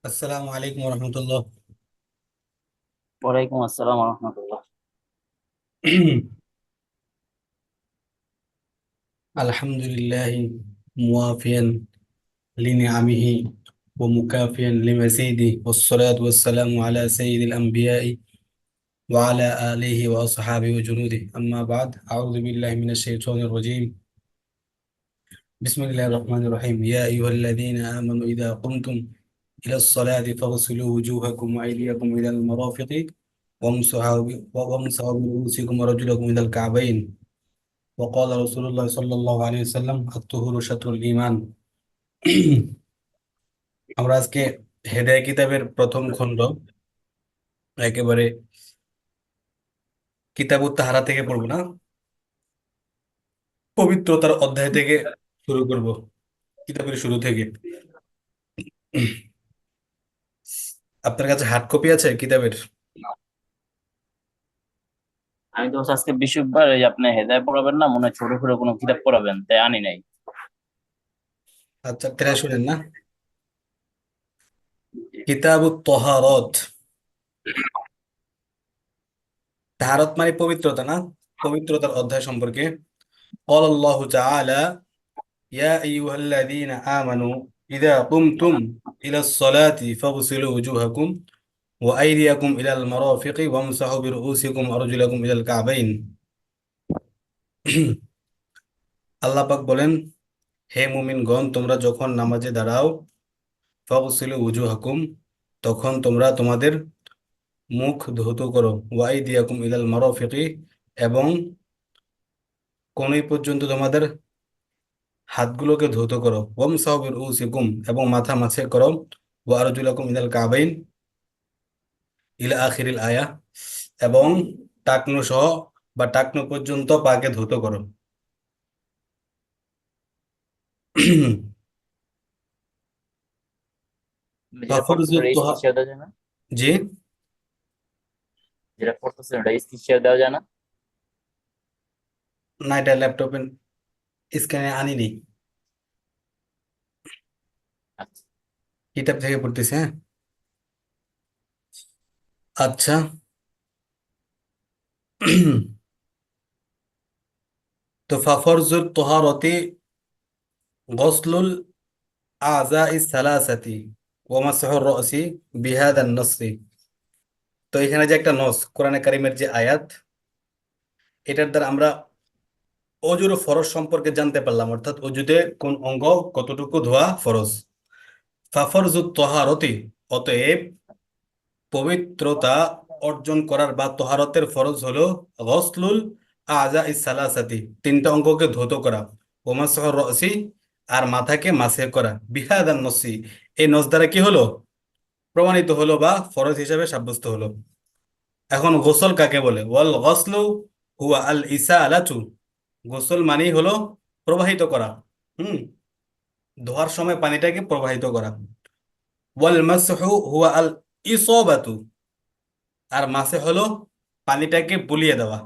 আসসালামু আলাইকুম রহমতুল্লাহ। ওয়ালাইকুম আসসালাম রহমতুল্লাহ। আলহামদুলিল্লাহ মুওয়াফিয়ান লিনিআমিহি ওয়া মুকাফিয়ান লিমাজিদিহি ওয়াসসালাতু ওয়াসসালামু আলা সাইয়্যিদিল আমবিয়াই ওয়া আলা আলিহি ওয়া আসহাবিহি ওয়া জুনুদিহি আম্মা বা'দ আউযু বিল্লাহি মিনাশ শাইতানির রাজীম বিসমিল্লাহির রহমানির রহিম ইয়া আইয়ুহাল্লাযীনা আমানু ইযা কুমতুম ইলাস সালাতি ফাগসিলু ওয়ুজুহাকুম ওয়া আইদিয়াকুম ইলাল মারাফিqi ওয়ামসাহু বিরুউসিকুম ওয়া আরজুলাকুম ইলাল কা'বাইন وقال رسول الله صلى الله عليه وسلم الطهور شطر الإيمان। আমরা আজকে হেদায়া কিতাবের প্রথম খণ্ড একেবারে কিতাবুত তাহারা থেকে পড়বো না, পবিত্রতার অধ্যায় থেকে শুরু করব, কিতাবের শুরু থেকে। আপনার কাছে হার্ড কপি আছে কিতাবের? আমি তো হচ্ছে আজকে বৃহস্পতিবার, এই যে আপনি হেদায় পড়াবেন না, মনে হয় ছোট ছোট কোনো কিতাব পড়াবেন, তাই আনি নাই। আচ্ছা, তাহলে শুনেন না, কিতাবুত তহারত। তাহারত মানে পবিত্রতা না, পবিত্রতার অধ্যায় সম্পর্কে। قال الله تعالى يا أيها الذين آمنوا إذا قمتم إلى الصلاة فاغسلوا وجوهكم وأيديكم إلى المرافق وامسحوا برؤوسكم وأرجلكم إلى الكعبين। আল্লাহ পাক বলেন, হে মুমিনগণ, তোমরা যখন নামাজে দাঁড়াও, ফাগসিলু উজুহাকুম, তখন তোমরা তোমাদের মুখ ধৌত করো, ওয়াইদিয়াকুম ইলাল মারাফিকি, এবং কনুই পর্যন্ত তোমাদের হাতগুলোকে ধৌত করো, ওয়ামসাহু বিরউসিকুম, এবং মাথা মাসে করো, ওয়া আরজুলাকুম ইলাল কাবাইন ইলা আখিরিল আয়া, এবং টাকনু সহ বা টাকনু পর্যন্ত পাকে ধৌত করো। যেটা পড়তেছেন ফাফরজুত ওটা তোহা, স্ক্রিন শেয়ার দেওয়া যায় না? জি, যেটা পড়তেছেন ওটা স্ক্রিন শেয়ার দেওয়া যায় না? না এটা ল্যাপটপে স্ক্যানে আনিনি, আচ্ছা। কিতাব থেকে পড়তেছি, হ্যাঁ। আচ্ছা। তো ফাফরজুত তোহারতি গসলুল আযাই সালাসাতি ওয়া মাসহুর রাসি বিহাদান নসরি। তো এখানে যে একটা নস, কোরআনে কারিমের যে আয়াত, এটার দ্বারা আমরা অজুর ফরজ সম্পর্কে জানতে পারলাম, অর্থাৎ অজুতে কোন অঙ্গ কতটুকু ধোয়া ফরজ। ফাফরজুত তহারতি, অতএব পবিত্রতা অর্জন করার বা তহারতের ফরজ হলো গসলুল আযা ইস সালাসাতি, তিনটা অঙ্গকে ধৌত করা, ওয়া মাসহুর রাসি, আর মাথাকে মাসে করা, বিহাদান নসি, এই নস দ্বারা কি হলো? প্রমাণিত হলো বা ফরজ হিসাবে সাব্যস্ত হলো। এখন গোসল কাকে বলে? ওয়াল গসলু হুয়া আল ইসালাতু, গোসল মানেই হলো প্রবাহিত করা। হুম, ধোয়ার সময় পানিটাকে প্রবাহিত করা। ওয়াল মাসহু হুয়া আল ইসাবাতু, আর মাসে হলো পানিটাকে বুলিয়ে দেওয়া।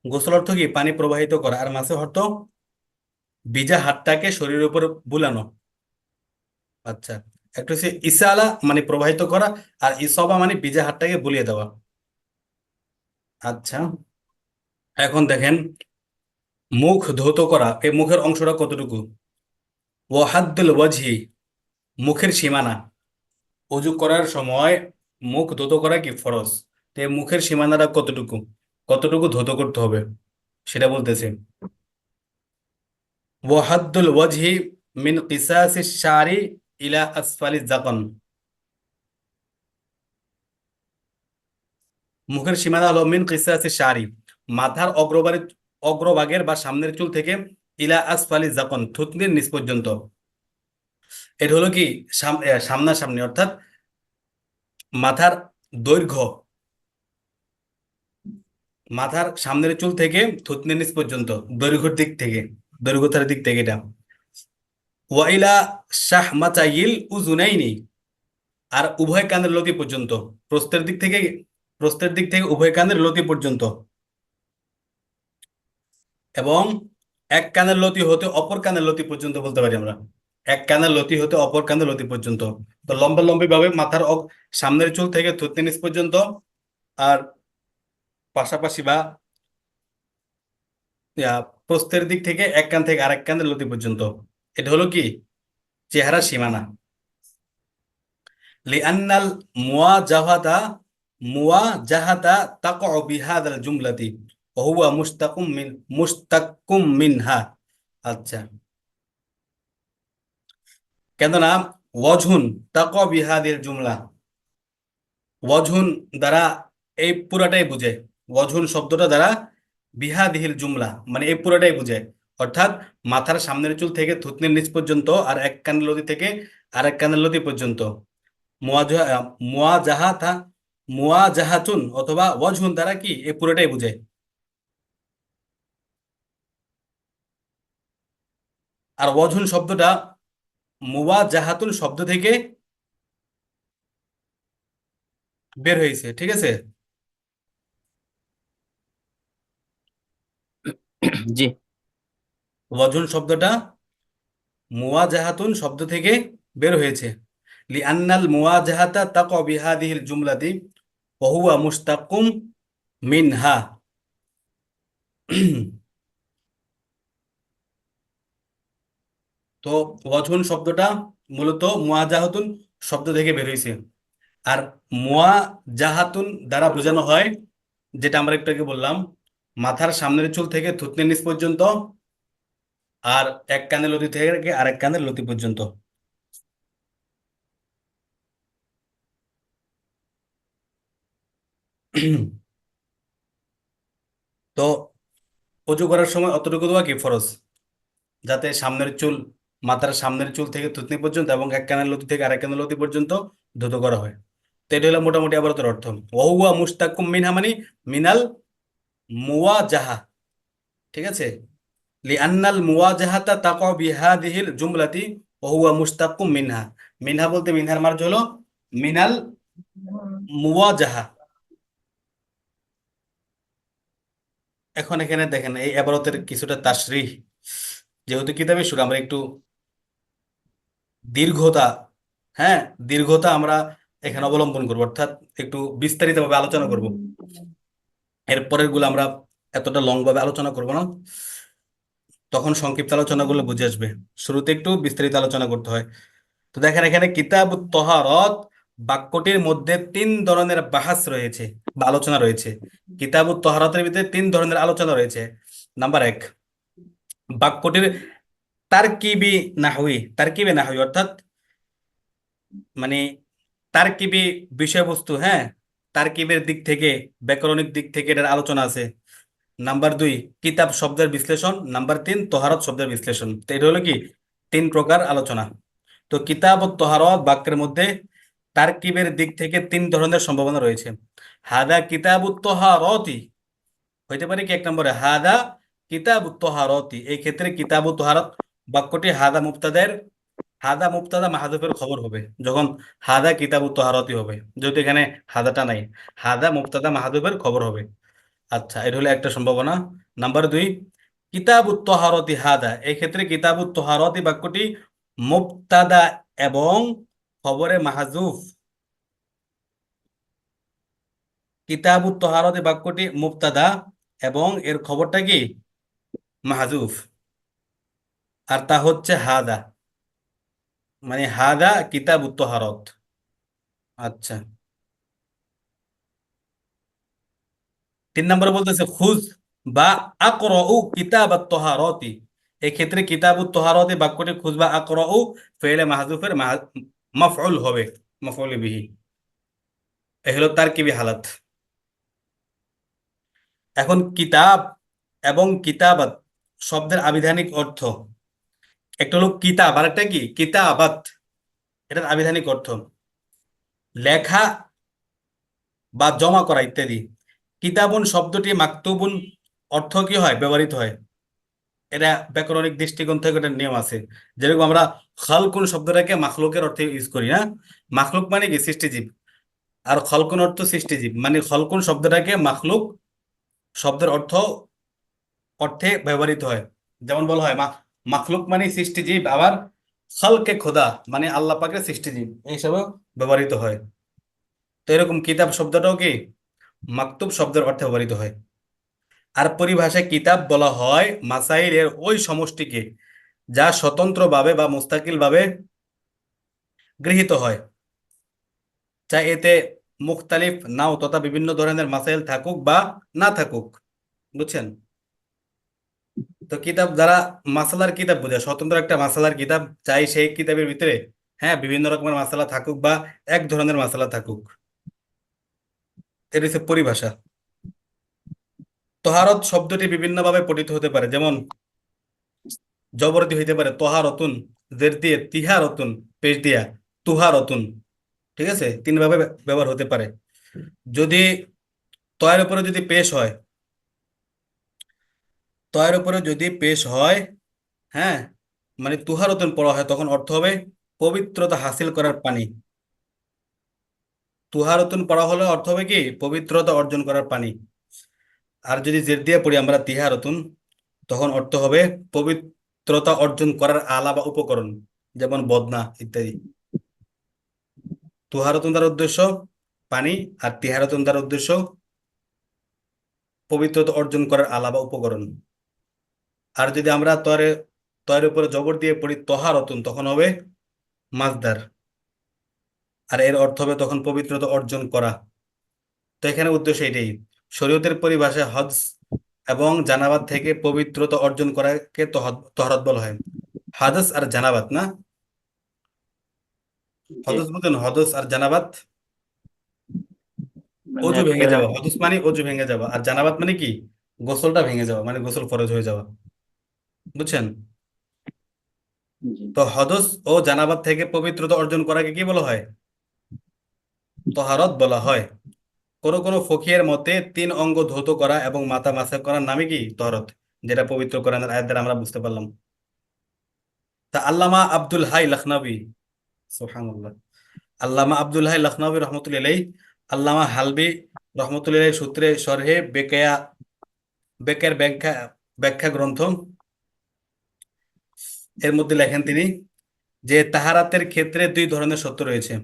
গোসল অর্থ কি? পানি প্রবাহিত করা। আর মাসে অর্থ ভিজা হাতটাকে শরীরের উপর বুলানো। আচ্ছা, একটা হচ্ছে ইসালা মানে প্রবাহিত করা, আর ইসবা মানে ভিজা হাতটাকে বুলিয়ে দেওয়া। আচ্ছা, এখন দেখেন, মুখ ধৌত করা, এই মুখের অংশটা কতটুকু? ওয়াহাদ্দুল ওয়াজহি, মুখের সীমানা। অজু করার সময় মুখ ধৌত করা কি ফরজ? তো এই মুখের সীমানাটা কতটুকু, কতটুকু ধৌত করতে হবে সেটা বলতেছে। ওয়াহাদ্দুল ওয়াজহি মিন কিসাসিশ শারি ইলা আসফালিজ যাকান, মুখের সীমানা হলো মিন কিসাসিশ শারি, মাথার অগ্রভাগের বা সামনের চুল থেকে ইলা আসফালিজ যাকান, থুতনির নিচ পর্যন্ত। এটা হলো কি সামনাসামনি, অর্থাৎ মাথার দৈর্ঘ্য, মাথার সামনের চুল থেকে থুতনির নিচ পর্যন্ত, দৈর্ঘ্যের দিক থেকে, দৈর্ঘ্যতার দিক থেকে এটা। ওয়াইলা শাহমাতাইল উযুনাইনি, আর উভয় কানের লতি পর্যন্ত, প্রস্থের দিক থেকে প্রস্থের দিক থেকে উভয় কানের লতি পর্যন্ত, এবং এক কানের লতি হতে অপর কানের লতি পর্যন্ত বলতে পারি আমরা। এক কানের লতি হতে অপর কানের লতি পর্যন্ত। তো লম্বা লম্বি ভাবে মাথার সামনের চুল থেকে থুতনি নিচ পর্যন্ত, আর পাশাপাশি বা প্রস্থের দিক থেকে এক কান থেকে আরেক কানের লতি পর্যন্ত। এটা হলো কি চেহারা সীমানা। লিআন্নাল মুওয়াজাহাতা মুওয়াজাহাতা তাকউ বিহাদাল জুমলাতি ওয়া হুয়া মুশতাক্কুম মিনহা। আচ্ছা, কেননা ওয়াজহুন তাকউ বিহাদিল জুমলা, ওয়াজহুন দ্বারা এই পুরাটাই বুঝে, ওয়াজহুন শব্দটা দ্বারা বিহাদিহিল জুমলা মানে এই পুরাটাই বুঝে, অর্থাৎ মাথার সামনের চুল থেকে থুতনির নিচ পর্যন্ত আর এক কানের লতি থেকে আরেক কানের লতি পর্যন্ত। মুওয়াজাহা মুওয়াজাহাতা মুওয়াজাহাতুন অথবা ওয়াজহুন দ্বারা কি এই পুরোটাই বুঝায়। আর ওয়াজহুন শব্দটা মুওয়াজাহাতুন শব্দ থেকে বের হয়েছে, ঠিক আছে। জি। ওয়াজহুন শব্দটা মুওয়াজাহাতুন শব্দ থেকে বের হয়েছে। লিআন্নাল মুওয়াজাহাতা তাকা বিহাদিহিল জুমলাতি ওয়া হুয়া মুশতাক্কুম মিনহা। তো ওয়াজহুন শব্দটা মূলত মুওয়াজাহাতুন শব্দ থেকে বের হয়েছে। আর মুওয়াজাহাতুন দ্বারা বোঝানো হয়, যেটা আমরা একটু আগে বললাম, মাথার সামনের চুল থেকে থুতনির নিচ পর্যন্ত আর এক কানের লতি থেকে আরেক কানের লতি পর্যন্ত। তো অজু করার সময় অতটুকু দোয়া কি ফরজ, যাতে সামনের চুল, মাথার সামনের চুল থেকে থুতনি পর্যন্ত এবং এক কানের লতি থেকে আরেক কানের লতি পর্যন্ত ধুত করা হয়। তো এটা হলো মোটামুটি আবার তোর অর্থ। ওহুয়া মুশতাক্কুম মিনহা মানে মিনাল মুওয়াজাহা, ঠিক আছে। লিআন্নাল মুওয়াজাহাতা তাকা বিহাদিহিল জুমলাতি ওয়া হুয়া মুশতাক্কুম মিনহা। মিনহা বলতে মিনহার মার্জ হলো মিনাল মুওয়াজাহা। এখন এখানে দেখেন এই ইবারতের কিছুটা তাশরিহ, যেহেতু কিতাবে শুরু আমরা একটু দীর্ঘতা, হ্যাঁ, দীর্ঘতা আমরা এখানে অবলম্বন করবো, অর্থাৎ একটু বিস্তারিতভাবে আলোচনা করব। এর পরের গুলো আমরা এতটা লং ভাবে আলোচনা করব না, তখন সংক্ষিপ্ত আলোচনাগুলো বুঝে আসবে। শুরুতে একটু বিস্তারিত আলোচনা করতে হয়। তো দেখেন এখানে কিতাবুত তহারত বাক্যটির মধ্যে তিন ধরনের বাহাস রয়েছে বা আলোচনা রয়েছে। কিতাবুত তহারতের ভিতরে তিন ধরনের আলোচনা রয়েছে। নাম্বার এক, বাক্যটির তারকিবে নাহউই অর্থাৎ মানে তারকিবি বিষয়বস্তু, হ্যাঁ, তারকিবের দিক থেকে, ব্যাকরণিক দিক থেকে এটার আলোচনা আছে। নাম্বার দুই, কিতাব শব্দের বিশ্লেষণ। নাম্বার তিন, তহারত শব্দের বিশ্লেষণ। তো এটা হলো কি তিন প্রকার আলোচনা। তো কিতাব ও তহারত বাক্যের মধ্যে তারকিবের দিক থেকে তিন ধরনের সম্ভাবনা রয়েছে। হাদা কিতাবুত তহারতি হইতে পারে কি এক নম্বরে হাদা কিতাবুত তহারতি, এই ক্ষেত্রে কিতাবুত তহারত বাক্যটি হাদা মুবতাদা মাহযুফের খবর হবে যখন হাদা কিতাবুত তহারতি হবে, যেহেতু এখানে হাদাটা নাই, হাদা মুবতাদা মাহযুফের খবর হবে। আচ্ছা, এটা হলো একটা সম্ভাবনা। নাম্বার দুই, কিতাবুত তহারতি হাদা, এই ক্ষেত্রে কিতাবুত তহারতি বাক্যটি মুবতাদা এবং খবরে মাহযুফ। কিতাবুত তহারতি বাক্যটি মুবতাদা এবং এর খবরটা কি মাহযুফ, আর তা হচ্ছে হাদা, মানে হাদা কিতাবুত তহারত। আচ্ছা, তিন নম্বরে বলতেছে খুজ বা আকরাউ কিতাবাত তহারতি, এই ক্ষেত্রে কিতাবুত তহারতি বাক্যটি খুজ বা আকরাউ ফেলে মাহযুফের মাফউল হবে, মাফউল বিহি। এই হলো তারকিবি হালাত। এখন কিতাব এবং কিতাবাত শব্দের আবিধানিক অর্থ, একটা হলো কিতাব আর একটা কি কিতাবাত, এটার আবিধানিক অর্থ লেখা বা জমা করা ইত্যাদি। কিতাবুন শব্দটি মাকতুবুন অর্থ কি হয় ব্যবহৃত হয়, এটা ব্যাকরণিক দৃষ্টিকোণ থেকে একটা নিয়ম আছে। যেরকম আমরা খালকুন শব্দটাকে মাখলুকের অর্থে ইউজ করি না, মাখলুক মানে কি সৃষ্টিজীব, আর খলকুন অর্থ সৃষ্টিজীব, মানে খলকুন শব্দটাকে মাখলুক শব্দের অর্থে ব্যবহৃত হয়। যেমন বলা হয় মাখলুক মানে সৃষ্টিজীব, আবার খালকে খোদা মানে আল্লাহ পাকের সৃষ্টিজীব এই হিসাবেও ব্যবহৃত হয়। তো এরকম কিতাব শব্দটাও কি মাকতুব শব্দের অর্থে ব্যবহৃত হয়। আর পরিভাষায় কিতাব বলা হয় মাসাইলের ওই সমষ্টিকে যা স্বতন্ত্রভাবে বা মুস্তাকিলভাবে গৃহীত হয়, যা এতে মুখতালিফ নাও তথা বিভিন্ন ধরনের মাসাইল থাকুক বা না থাকুক। বুঝছেন? তো কিতাব যারা মাসালার কিতাব বোঝায়, স্বতন্ত্র একটা মাসালার কিতাব চাই সেই কিতাবের ভিতরে হ্যাঁ বিভিন্ন রকমের মাসালা থাকুক বা এক ধরনের মাসালা থাকুক। এর হচ্ছে পরিভাষা। তহারত শব্দটি বিভিন্নভাবে পঠিত হতে পারে, যেমন জবর দিয়ে হইতে পারে তহারতুন, জের দিয়ে তিহারতুন, পেশ দিয়া তুহারতুন। ঠিক আছে, তিন ভাবে ব্যবহার হতে পারে। যদি তয়ের উপরে যদি পেশ হয়, তয়ের উপরে যদি পেশ হয়, হ্যাঁ, মানে তুহারতুন পড়া হয়, তখন অর্থ হবে পবিত্রতা হাসিল করার পানি। তুহারতুন পড়া হলে অর্থ হবে কি পবিত্রতা অর্জন করার পানি। আর যদি জের দিয়ে পড়ি আমরা তিহারতুন, তখন অর্থ হবে পবিত্রতা অর্জন করার আলা বা উপকরণ, যেমন বদনা ইত্যাদি। তুহারতুন দ্বারা উদ্দেশ্য পানি, আর তিহারতুন দ্বারা উদ্দেশ্য পবিত্রতা অর্জন করার আলা বা উপকরণ। আর যদি আমরা তয়ের উপরে জবর দিয়ে পড়ি তহারতুন, তখন হবে মাজদার, আর এর অর্থ হবে তখন পবিত্রতা অর্জন করা। তো এখানে উদ্দেশ্য এটাই। শরীয়তের পরিভাষায় হজ এবং জানাবাত থেকে পবিত্রতা অর্জন করাকে তহরত বলা হয়। হাদস আর জানাবাত না, জি। হদস বুঝুন, হদস আর জানাবাত। মানে অজু ভেঙে একটা যাওয়া, হদস মানে অজু ভেঙে যাওয়া, আর জানাবাত মানে কি গোসলটা ভেঙে যাওয়া, মানে গোসল ফরজ হয়ে যাওয়া। বুঝছেন? জি। তো হদস ও জানাবাত থেকে পবিত্রতা অর্জন করাকে কি বলা হয়? তহারত বলা হয়। কোন কোন ফকিহের মতে তিন অঙ্গ ধৌত করা এবং মাথা মাসাজ করার নামে কি তহরত, যেটা পবিত্র কোরআনের আয়াত দ্বারা আমরা বুঝতে পারলাম। তা আল্লামা আব্দুল হাই লখনবী, সুবহানাল্লাহ, আল্লামা আব্দুল হাই লখনবী রহমতুল্লাহ আলাইহি, আল্লামা হালবি রহমতুল্লাহ আলাইহি সূত্রে শরহে বেকের ব্যাখ্যা ব্যাখ্যা গ্রন্থ এর মধ্যে লেখেন তিনি যে তাহারাতের ক্ষেত্রে দুই ধরনের শর্ত রয়েছে।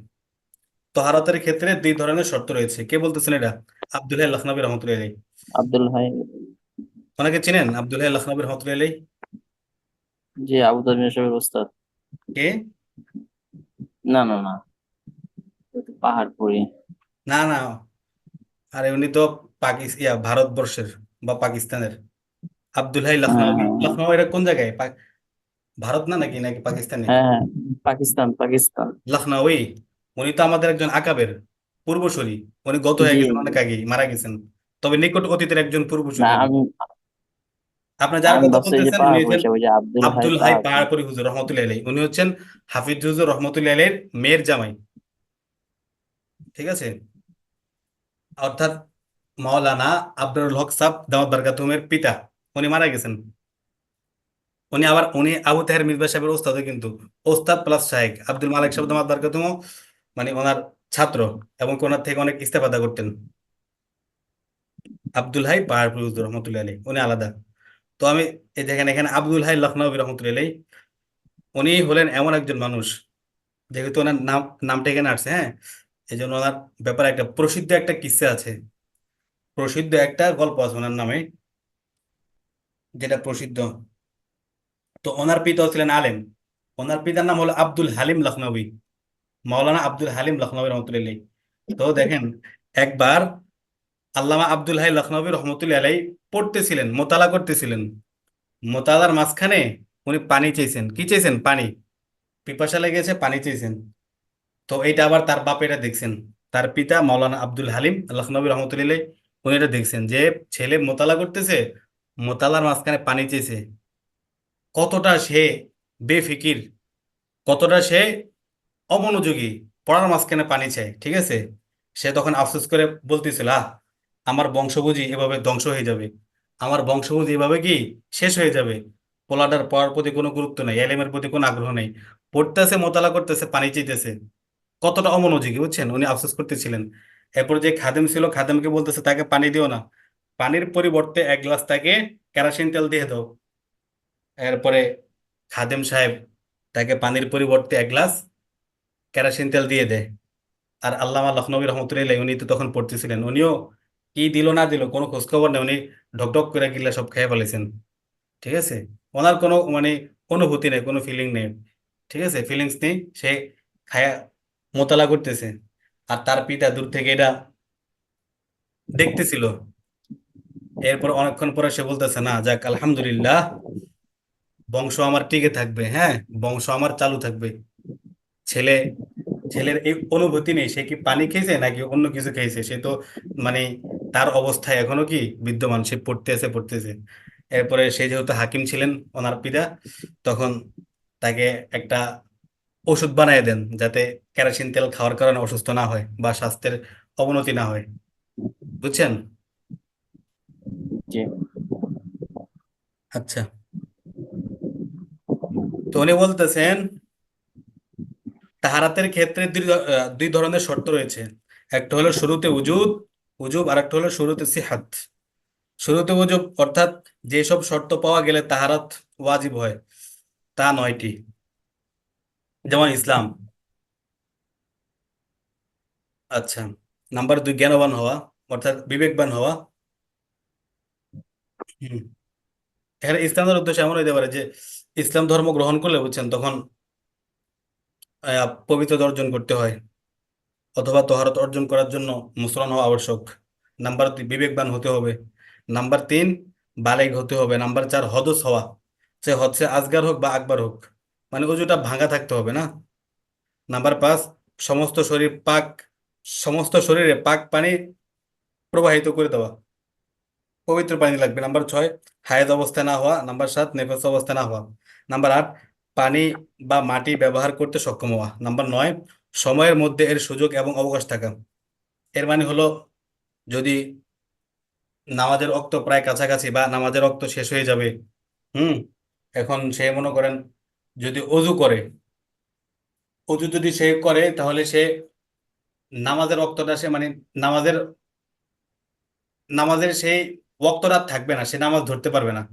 তাহারাতের ক্ষেত্রে দুই ধরনের শর্ত রয়েছে। কে বলতেছেন এটা? আব্দুল হাই লখনবী রহমতুল্লাহ আলাইহি। আব্দুল হাই। ওনাকে চিনেন? আব্দুল হাই লখনবী রহমতুল্লাহ আলাইহি জি, আবু তাজমির সাহেবের ওস্তাদ। কে? না না না, ও তো পাহাড়পুরি। না না, আরে উনি তো ভারতবর্ষের বা পাকিস্তানের। আব্দুল হাই হ্যাঁ লখনৌই, হ্যাঁ হ্যাঁ লখনৌ এটা কোন জায়গায়? ভারত না, নাকি নাকি পাকিস্তানে? হ্যাঁ হ্যাঁ, পাকিস্তান পাকিস্তান। লখনৌই। উনি তো আমাদের একজন আকাবের পূর্বসূরি। উনি গত হয়ে জি গেছেন, জি। অনেক আগেই মারা গেছেন, তবে নিকট অতীতের একজন না পূর্বসূরি উনি। আমি আপনি যার আমি কথা ভাবছি ওই যে বলতেছেন উনি পাহাড়পুরি হচ্ছেন সাহেব, ওই যে আব্দুল হাই আব্দুল হাই পাহাড়পুরি। পাহাড়পুরি হুজুর রহমতুল্লাহ আলাইহি। উনি হচ্ছেন হাফিজ হুজুর রহমতুল্লাহ আলাইহির মেয়ের জামাই। ঠিক আছে? অর্থাৎ মাওলানা আব্দুল হক সাব দামাত বারকাতুমের পিতা। উনি মারা গেছেন। উনি আবু তাহের মির্জা সাহেবের ওস্তাদও কিন্তু, ওস্তাদ প্লাস শাহেক আব্দুল মালিক সাহেব দামাত বারকাতুহু, মানে ওনার ছাত্র, এবং কি ওনার থেকে অনেক ইস্তেফাদা করতেন। আব্দুল হাই পাহাড়পুর হুজুর রহমতুল্লাহ আলাইহি উনি আলাদা। তো আমি এই দেখেন এখানে আব্দুল হাই লখনবী রহমতুল্লাহ আলাইহি, উনি হলেন এমন একজন মানুষ, যেহেতু ওনার নামটা এখানে আসছে, হ্যাঁ, এই জন্য ওনার ব্যাপারে একটা প্রসিদ্ধ একটা কিসসা আছে, প্রসিদ্ধ একটা গল্প আছে ওনার নামে, যেটা প্রসিদ্ধ। তো ওনার পিতা ছিলেন আলেম। ওনার পিতার নাম হলো আব্দুল হালিম লখনবী, মাওলানা আব্দুল হালিম লখনবী রহমতুল্লাহ। তো দেখেন, একবার আল্লামা আব্দুল হাই লখনবী রহমতুল্লাহ আলাই পড়তেছিলেন, মোতালা করতেছিলেন। মোতালার মাঝখানে উনি পানি চেয়েছেন। কি চেয়েছেন? পানি। পিপাসা লেগেছে, পানি চেয়েছেন। তো এইটা আবার তার বাপ এটা দেখছেন, তার পিতা মাওলানা আব্দুল হালিম লখনবী রহমতুল্লাহ, উনি এটা দেখছেন যে ছেলে মোতালা করতেছে, মোতালার মাঝখানে পানি চেয়েছে। কতটা সে বেফিকির, কতটা সে অমনোযোগী, পড়ার মাঝখানে পানি চায়। ঠিক আছে? সে তখন আফসোস করে বলতেছিল, আমার বংশ বুঝি এভাবে ধ্বংস হয়ে যাবে, আমার বংশ বুঝি এভাবে কি শেষ হয়ে যাবে। পোলাটার পড়ার প্রতি কোনো গুরুত্ব নেই, এলেমের প্রতি কোনো আগ্রহ নেই, পড়তেছে মোতালা করতেছে পানি চাইতেছে। কতটা অমনোযোগী বুঝছেন, উনি আফসোস করতেছিলেন। এরপর যে খাদেম ছিল, খাদেমকে বলতেছে তাকে পানি দিও না, পানির পরিবর্তে এক গ্লাস তাকে কেরোসিন তেল দিয়ে দাও। এরপরে খাদেম সাহেব তাকে পানির পরিবর্তে এক গ্লাস কেরোসিন তেল দিয়ে দেয়। আর আল্লামা লখনবী রহমতুল্লাহ উনি তো তখন পড়তেছিলেন, উনিও কি দিল না দিল কোনো খোঁজ খবর নেই, উনি ঢকঢক করে গিলা সব খেয়ে ফেলেছেন। ঠিক আছে, ওনার কোনো মানে অনুভূতি নেই, কোনো ফিলিং নেই। ঠিক আছে, ফিলিংস নেই, সে খায়া মোতালা করতেছে। আর তার পিতা দূর থেকে এটা দেখতেছিল। এরপর অনেকক্ষণ পরে সে বলতেছে, না যাক আলহামদুলিল্লাহ, বংশ আমার টিকে থাকবে, হ্যাঁ, বংশ আমার চালু থাকবে। ছেলে, ছেলের এই অনুভূতি নেই, সে কি পানি খেয়েছে নাকি অন্য কিছু খেয়েছে, সে তো মানে তার অবস্থায় এখনো কি বিদ্যমান, সে পড়তেছে পড়তেছে। এরপরে সে যেহেতু হাকিম ছিলেন ওনার পিতা, তখন তাকে একটা ওষুধ বানিয়ে দেন, যাতে কেরোসিন তেল খাওয়ার কারণে অসুস্থ না হয় বা স্বাস্থ্যের অবনতি না হয়। বুঝছেন? জি। আচ্ছা, তো উনি বলতেছেন তাহারাতের ক্ষেত্রে দুই ধরনের শর্ত রয়েছে। একটা হলো শুরুতে উজুদ উজুব, আর একটা হলো শুরুতে সিহাত। শুরুতে উজুব অর্থাৎ যেসব শর্ত পাওয়া গেলে তাহারাত ওয়াজিব হয়, তা নয়টি। যেমন ইসলাম। আচ্ছা, নাম্বার দুই জ্ঞানবান হওয়া, অর্থাৎ বিবেকবান হওয়া। হুম। এখানে ইসলামের উদ্দেশ্য এমন হইতে পারে যে ইসলাম ধর্ম গ্রহণ করলে বুঝছেন তখন পবিত্রতা অর্জন করতে হয়, অথবা তহারত অর্জন করার জন্য মুসলমান হওয়া আবশ্যক। নাম্বার দুই বিবেকবান হতে হবে। নাম্বার তিন বালেগ হতে হবে। নাম্বার চার হদস হওয়া, সে হচ্ছে আজগার হোক বা আকবার হোক, মানে ওজুটা ভাঙা থাকতে হবে না। নাম্বার পাঁচ সমস্ত শরীর পাক, সমস্ত শরীরে পাক পানি প্রবাহিত করে দেওয়া, পবিত্র পানি লাগবে। নাম্বার ছয় হায়েজ অবস্থায় না হওয়া। নাম্বার সাত নেফাস অবস্থায় না হওয়া। নাম্বার আট পানি বা মাটি ব্যবহার করতে সক্ষম হওয়া। নাম্বার নয় সময়ের মধ্যে এর সুযোগ এবং অবকাশ থাকা। এর মানে হলো যদি নামাজের রক্ত প্রায় কাছাকাছি বা নামাজের রক্ত শেষ হয়ে যাবে, হুম, এখন সে মনে করেন যদি অজু করে, অজু যদি সে করে তাহলে সে নামাজের রক্তটা সে মানে নামাজের নামাজের সেই ওয়াক্তটা থাকবে না, সে নামাজ ধরতে পারবে না।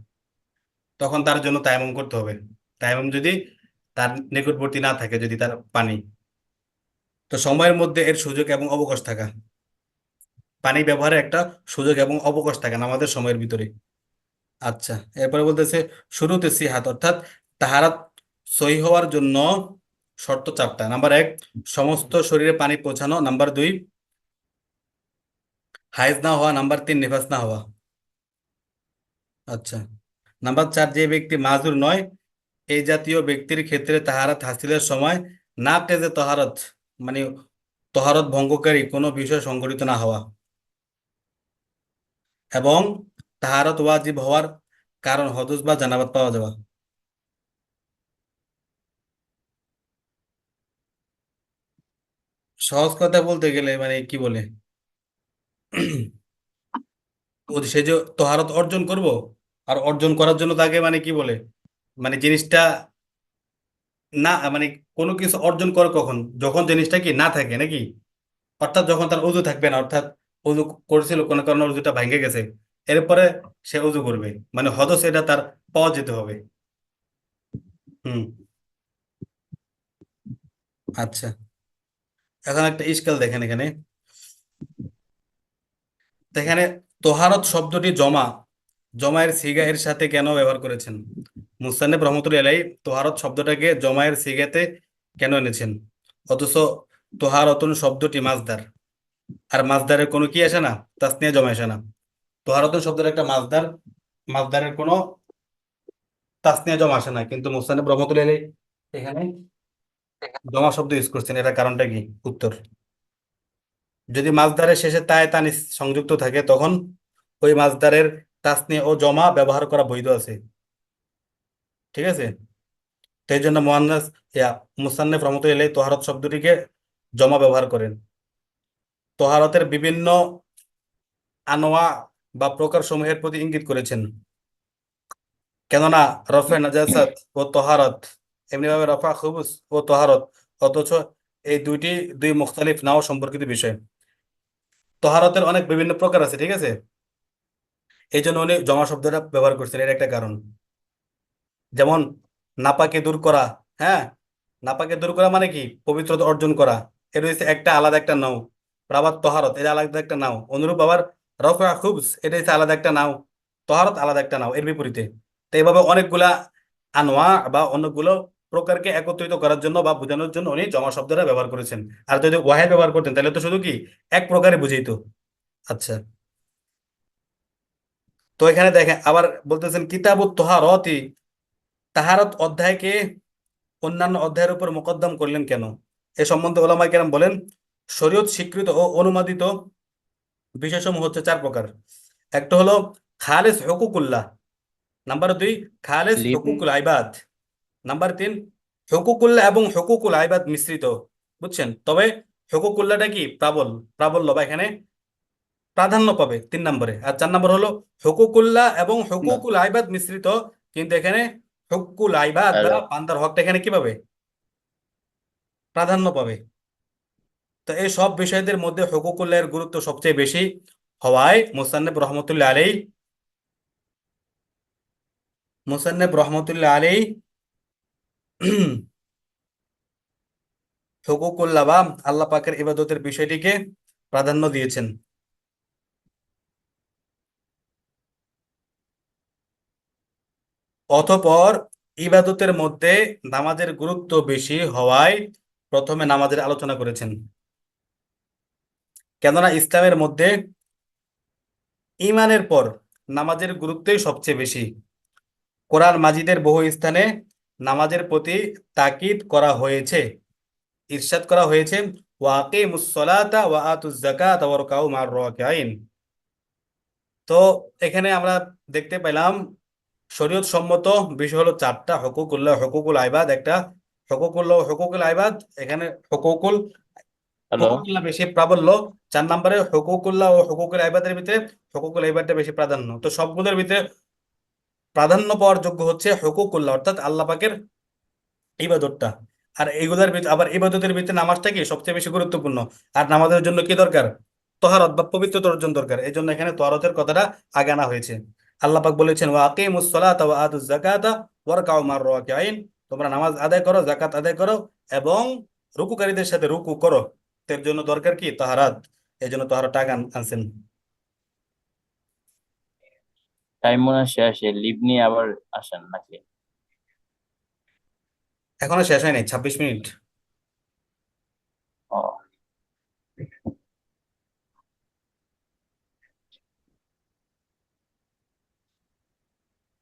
তখন তার জন্য তায়াম্মুম করতে হবে। তায়াম্মুম যদি তার নিকটবর্তী না থাকে, যদি তার পানি, তো সময়ের মধ্যে এর সুযোগ এবং অবকাশ থাকা, পানি ব্যবহারে একটা সুযোগ এবং অবকাশ থাকে না আমাদের সময়ের ভিতরে। আচ্ছা, এরপরে বলতেছে শুরুতে সিহাত, অর্থাৎ তাহারাত সহি হওয়ার জন্য শর্ত চারটা। নাম্বার এক সমস্ত শরীরে পানি পৌঁছানো। নাম্বার দুই হায়েজ না হওয়া। নাম্বার তিন নিফাস না হওয়া। আচ্ছা, নাম্বার চার যে ব্যক্তি মাজুর নয়, এই জাতীয় ব্যক্তির ক্ষেত্রে তাহারাত হাসিলের সময় না তেজে তহারত, মানে তহারত ভঙ্গকারী কোনো বিষয় সংঘটিত না হওয়া, এবং তাহারত ওয়াজিব হওয়ার কারণ হদস বা জানাবাত পাওয়া যাওয়া। সহজ কথা বলতে গেলে মানে কি বলে, ও সে যে তহারত অর্জন করব, আর অর্জন করার জন্য তাকে মানে কি বলে, মানে জিনিসটা না মানে কোনো কিছু অর্জন করে কখন, যখন জিনিসটা কি না থাকে নাকি, অর্থাৎ যখন তার অজু থাকবে না, অর্থাৎ অজু করছিল কোনো কারণে অজুটা ভেঙে গেছে, এরপরে সে অজু করবে, মানে হদস এটা তার পাওয়া যেতে হবে। হুম। আচ্ছা, এখন একটা ইশকাল দেখেন এখানে। তো এখানে তোহারত শব্দটি জমা, জমায়ের সিগা এর সাথে কেন ব্যবহার করেছেন? মুস্তানেব রহমতুল্লাহ আলাই তোহারত শব্দটাকে জমায়ের সিগাতে কেন এনেছেন, অথচ তোহারতুন শব্দটি মাজদার, আর মাজদারের কোনো কি আসে না, তাসনিয়া জমা আসে না। তোহারতুন শব্দের একটা মাজদার, মাজদারের কোনো তাসনিয়া জমা আসে না, কিন্তু মুস্তানেব রহমতুল্লাহ আলাই এখানে জমা শব্দ ইউজ করছেন, এটা কারণটা কি? উত্তর, যদি মাজদারের শেষে তায় তানিস সংযুক্ত থাকে তখন ওই মাজদারের তাসনিয়া ও জমা ব্যবহার করা বৈধ আছে। ঠিক আছে, তো এই জন্য মুহান্নাস মুসান্নেফ রহমতুল্লাহ তোহারত শব্দটিকে জমা ব্যবহার করেন। তোহারতের বিভিন্ন আনোয়া বা প্রকার সমূহের প্রতি ইঙ্গিত করেছেন। কেননা রফে নাজাসাত ও তোহারত, এমনি ভাবে রফা খুবুস ও তোহারত, অথচ এই দুই মুখতালিফ নাও সম্পর্কিত বিষয়। তহারতের অনেক বিভিন্ন প্রকার আছে, ঠিক আছে? এই জন্য উনি জমা শব্দটা ব্যবহার করছেন, এর একটা কারণ। যেমন নাপাকে দূর করা, হ্যাঁ, নাপাকে দূর করা মানে কি, পবিত্রতা অর্জন করা, এর হচ্ছে একটা আলাদা একটা নাও। আবার তহারত এটা আলাদা একটা নাও। অনুরূপ আবার রফা খুবস এটা হচ্ছে আলাদা একটা নাও, তহারত আলাদা একটা নাও, এর বিপরীতে। তো এইভাবে অনেকগুলা আনোয়া বা অনেকগুলো প্রকারকে একত্রিত করার জন্য বা বোঝানোর জন্য উনি জমা শব্দটা ব্যবহার করেছেন। আর যদি ওয়াহেদ ব্যবহার করতেন তাহলে তো শুধু কি এক প্রকারে বুঝাইতো। আচ্ছা, তো এখানে দেখেন আবার বলতেছেন কিতাবুত তহারতি, তাহারত অধ্যায়কে অন্যান্য অধ্যায়ের উপর মোকদ্দম করলেন কেন? এ সম্বন্ধে ওলামায়ে কেরাম বলেন, শরীয়ত স্বীকৃত ও অনুমোদিত বিষয়সমূহ হচ্ছে চার প্রকার। একটা হলো খালেস হুকুকুল্লাহ, নাম্বার দুই খালেস লিভ। হুকুকুল আইবাদ, নাম্বার তিন হুকুকুল্লাহ এবং হুকুকুল আইবাদ মিশ্রিত। বুঝছেন? তবে হুকুকুল্লাহটা কি প্রাবল, প্রাবল্য বা এখানে প্রাধান্য পাবে 3 নম্বরে। আর 4 নম্বর হলো হুকুকুল্লাহ এবং হুকুকুল আইবাদ মিশ্রিত, কিন্তু এখানে হুকুকুল আইবাদ বা হ্যালো। বান্দার হকটা এখানে কি পাবে, প্রাধান্য পাবে। তো এই সব বিষয়দের মধ্যে হুকুকুল্লাহের গুরুত্ব সবচেয়ে বেশি হওয়ায় মুসান্নেব রহমতুল্লাহ আলাই হুকুকুল্লাহ বা আল্লাহ পাকের ইবাদতের বিষয়টিকে প্রাধান্য দিয়েছেন। অতঃপর ইবাদতের মধ্যে নামাজের গুরুত্ব বেশি হওয়ায় প্রথমে নামাজের আলোচনা করেছেন। কেননা ইসলামের মধ্যে ঈমানের পর নামাজের গুরুত্বই সবচেয়ে বেশি। কোরআন মাজিদের বহু স্থানে নামাজের প্রতি তাকিদ করা হয়েছে, ইরশাদ করা হয়েছে, ওয়াকিমুস সালাতা ওয়া আতুজ যাকাতা ওয়ারকাউ মা'র রাকিঈন। তো এখানে আমরা দেখতে পেলাম শরীয়ত সম্মত বিষয় হলো চারটা: হুকুকুল্লাহ, হুকুকুল আইবাদ একটা, হুকুকুল্লাহ ও হুকুকুল আইবাদ। এখানে হুকুকুল হ্যালো। হুকুকুল্লাহ বেশি প্রাবল্য। 4 নম্বরে হুকুকুল্লাহ ও হুকুকুল আইবাদের ভিতরে হুকুকুল আইবাদটা বেশি প্রাধান্য। তো সবগুলোর ভিতরে প্রাধান্য পাওয়ার যোগ্য হচ্ছে হুকুকুল্লাহ, অর্থাৎ আল্লাহ পাকের ইবাদতটা। আর এইগুলোর ভিতরে আবার ইবাদতের ভিতরে নামাজটা কি সবচেয়ে বেশি গুরুত্বপূর্ণ। আর নামাজের জন্য কি দরকার? তহারত বা পবিত্রতা অর্জন দরকার। এই জন্য এখানে তহারতের কথাটা আগে আনা হয়েছে। আল্লাহ পাক বলেছেন, ওয়া আকিমুস সালাতা ওয়া আতুজ যাকাতা ওয়ারকাউ মার রাকিঈন, তোমরা নামাজ আদায় করো, যাকাত আদায় করো এবং রুকুকারীদের সাথে রুকু করো। তো এর জন্য দরকার কি তাহারাত, এই জন্য তাহারাত আগে আনছেন। টাইম মনে হয় শেষে, লিভ নিয়ে আবার আসেন নাকি? এখনো শেষ হয় নাই, 26 মিনিট। ও।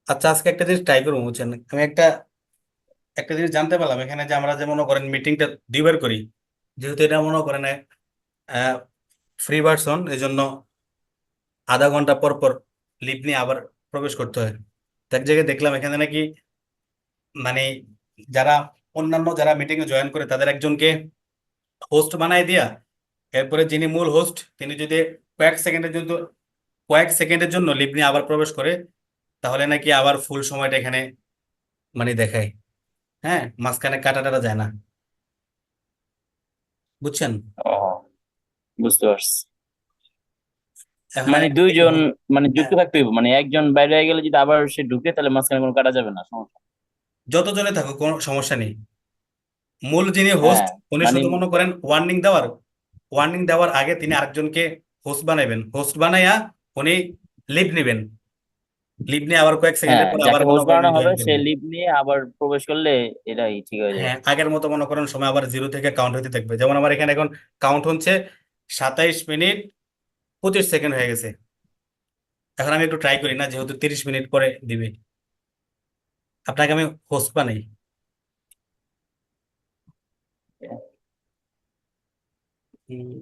আচ্ছা, আজকে একটা জিনিস ট্রাই করবো, বুঝছেন? আমি একটা একটা জিনিস জানতে পারলাম এখানে, যে আমরা যে মনে করেন মিটিংটা 2বার করি, যেহেতু এটা মনে করেন ফ্রি ভার্সন, এই জন্য আধা ঘন্টা পর পর লিভ নিয়ে আবার প্রবেশ করতে হয়। তো এক জায়গায় দেখলাম এখানে নাকি মানে যারা অন্যান্য যারা মিটিং এ জয়েন করে তাদের একজনকে হোস্ট বানায় দিয়া, এরপরে যিনি মূল হোস্ট তিনি যদি কয়েক সেকেন্ডের জন্য লিভ নিয়ে আবার প্রবেশ করে, তাহলে নাকি আবার ফুল সময়টা এখানে দেখায়। হ্যাঁ, মাঝখানে কাটা টাটা যায় না, বুঝছেন? ও, বুঝতে পারছি। এখন মানে দুইজন মানে যুক্ত থাকতে হইব, মানে একজন বাইরে হয়ে গেলে যদি আবার সে ঢুকে তাহলে মাঝখানে কোনো কাটা যাবে না, সমস্যা? যতজনে থাকুক কোনো সমস্যা নেই, মূল যিনি হোস্ট হ্যাঁ। উনি মানে শুধু মনে করেন ওয়ার্নিং দেওয়ার আগে তিনি আরেকজনকে হোস্ট বানাবেন, হোস্ট বানাইয়া উনি লিভ নেবেন, লিভ নিয়ে আবার কয়েক সেকেন্ডের হ্যাঁ, পর আবার যাকে মনে হোস্ট করেন বানানো হবে জয়েন সে করবে। লিভ নিয়ে আবার প্রবেশ করলে এটাই ঠিক হয়ে যাবে। হ্যাঁ, আগের মতো মনে করেন সময় আবার জিরো থেকে কাউন্ট হতে থাকবে। যেমন আমার এখানে এখন কাউন্ট হচ্ছে 27 মিনিট 25 সেকেন্ড হয়ে গেছে। এখন আমি একটু ট্রাই করি না, যেহেতু 30 মিনিট পরে দিবে। আপনাকে আমি হোস্ট বানাই। হুম।